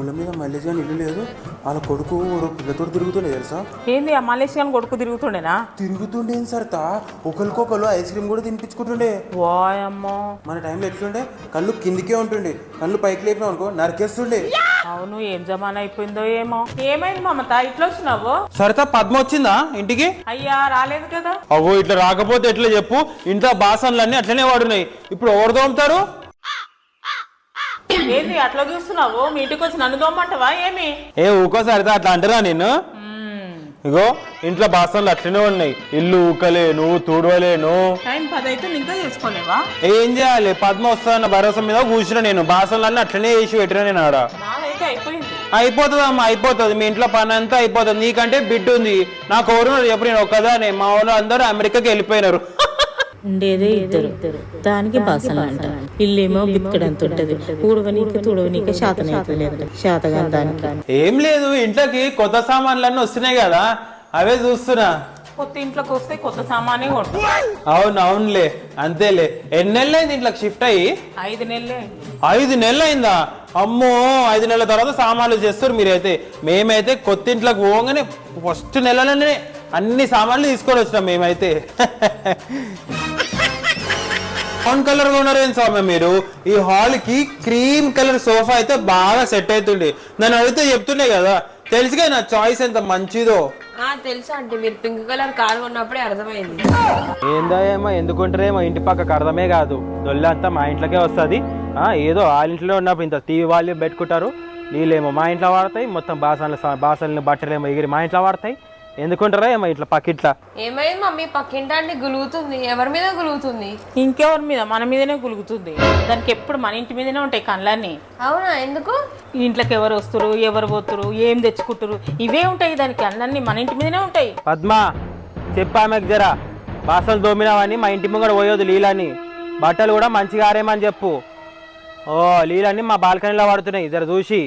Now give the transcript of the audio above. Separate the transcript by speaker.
Speaker 1: పొలం మీద మల్లేష్ గాని ఇల్లు లేదు, వాళ్ళ కొడుకు పిల్లతో తిరుగుతుండే తెలుసా.
Speaker 2: ఏంది ఆ మలేషియన్ కొడుకు తిరుగుతుండేనా?
Speaker 1: తిరుగుతుండే సరితా, ఒకరికొకరు ఐస్ క్రీమ్ కూడా తినిపించుకుంటుండే.
Speaker 2: వాయమ్మో.
Speaker 1: మన టైంలో ఎట్లుండే, కళ్ళు కిందికే ఉంటుండే, కళ్ళు పైకి లేపినావు అనుకో నరికేస్తుండే.
Speaker 2: అవును, ఏం జమానా అయిపోయిందో ఏమో. ఏమైంది మమత ఇట్లా వచ్చినావు?
Speaker 3: సరిత పద్మ వచ్చిందా ఇంటికి?
Speaker 2: అయ్యా రాలేదు కదా.
Speaker 3: అవో ఇట్లా రాకపోతే ఎట్లా చెప్పు, ఇంట్లో బాసనలన్నీ అట్లనే వాడున్నాయి. ఇప్పుడు ఎవరు తోముతారు?
Speaker 2: ఏంది అట్లా చూస్తున్నావు? మీ ఇంటికి వచ్చి నన్ను దోమ్మంటావా ఏమి?
Speaker 3: ఊకో సరిత అట్లా అంటారా నేను? ఇగో ఇంట్లో బాసనలు అట్లనే ఉన్నాయి, ఇల్లు ఊకలేను, తుడవలేను.
Speaker 2: టైం 10 అయితే ఇంకా చేసుకోలేవా?
Speaker 3: ఏం చేయాలి, పద్మ వస్తాదన్న భరోసా మీద కూర్చున్నా నేను. బాసనలన్నీ అట్లనే వేసి పెట్టినా నేను ఆడ.
Speaker 2: నాదైతే అయిపోయింది.
Speaker 3: అయిపోతుంది అమ్మ, అయిపోతుంది. మీ ఇంట్లో పని అంతా అయిపోతుంది. నీకంటే బిడ్డ ఉంది, నాకు ఎవరున్నారు చెప్పు? నేను ఒక్కదానే, మా వాళ్ళు అందరూ అమెరికాకి వెళ్ళిపోయినారు.
Speaker 4: ఉండేదే ఇద్దరు, దానికి బాసనలు అంట. ఇల్లేమో బిక్కడంత ఉంటది, తుడవనీకి శాతగా దానికి.
Speaker 3: ఏం లేదు, ఇంట్లోకి కొత్త సామాన్లన్నీ వస్తున్నాయి కదా, అవే చూస్తున్నా.
Speaker 2: కొత్త ఇంట్లోకి వస్తే కొత్త సామానే కొట్టు.
Speaker 3: అవును అవునులే, అంతేలే. ఎన్ని నెలలు అయింది ఇంట్లోకి షిఫ్ట్ అయ్యి?
Speaker 2: 5 నెలలే.
Speaker 3: 5 నెలలు అయిందా? అమ్మో, 5 నెలల తర్వాత సామాన్లు చేస్తారు మీరైతే. మేమైతే కొత్త ఇంట్లోకి పోగానే ఫస్ట్ నెలలోనే అన్ని సామాన్లు తీసుకొని వచ్చినాం మేమైతే. బ్రౌన్ కలర్ కొన్నారేం స్వామి మీరు? ఈ హాల్ కి క్రీమ్ కలర్ సోఫా అయితే బాగా సెట్ అవుతుండే. నన్ను అడిగితే చెప్తుండే కదా, తెలుసుగా నా చాయిస్ ఎంత మంచిదో.
Speaker 5: తెలుసా అంటే మీరు పింక్ కలర్ కార్ కొన్నప్పుడే అర్థమైంది.
Speaker 3: ఏందో ఏమో, ఎందుకుంటారేమో, ఇంటి పక్కకు అర్థమే కాదు. దొల్లంతా మా ఇంట్లోకే వస్తుంది. ఏదో వాళ్ళ ఇంట్లో ఉన్నప్పుడు ఇంత టీవీ వాళ్ళు పెట్టుకుంటారు, నీళ్ళేమో మా ఇంట్లో వాడతాయి. మొత్తం బాసనలు బట్టలేమో ఎగిరి మా ఇంట్లో వాడతాయి. ఎందుకుంటారా ఏమో ఇట్లా పక్కిట్లా.
Speaker 5: ఏమైంది మమ్మీ? పక్కింటి గులుగుతుంది. ఎవరి మీద గులుగుతుంది?
Speaker 2: ఇంకెవరి మీద? మన మీదనే గులుగుతుంది. దానికి ఎప్పుడు మన ఇంటి మీదనే ఉంటాయి కళ్ళన్నీ.
Speaker 5: అవునా? ఎందుకు?
Speaker 2: ఇంట్లోకి ఎవరు వస్తారు, ఎవరు పోతురు, ఏం తెచ్చుకుంటారు, ఇవే ఉంటాయి దానికి. అన్నీ మన ఇంటి మీదనే ఉంటాయి.
Speaker 3: పద్మ చెప్పామెకు జరా, బాసలు దోమినావని మా ఇంటి ముంగడ పోయేది లీలని. బట్టలు కూడా మంచిగా ఆరేమని చెప్పు. లీలన్నీ మా బాల్కనీలో పడుతున్నాయి, జర చూసి.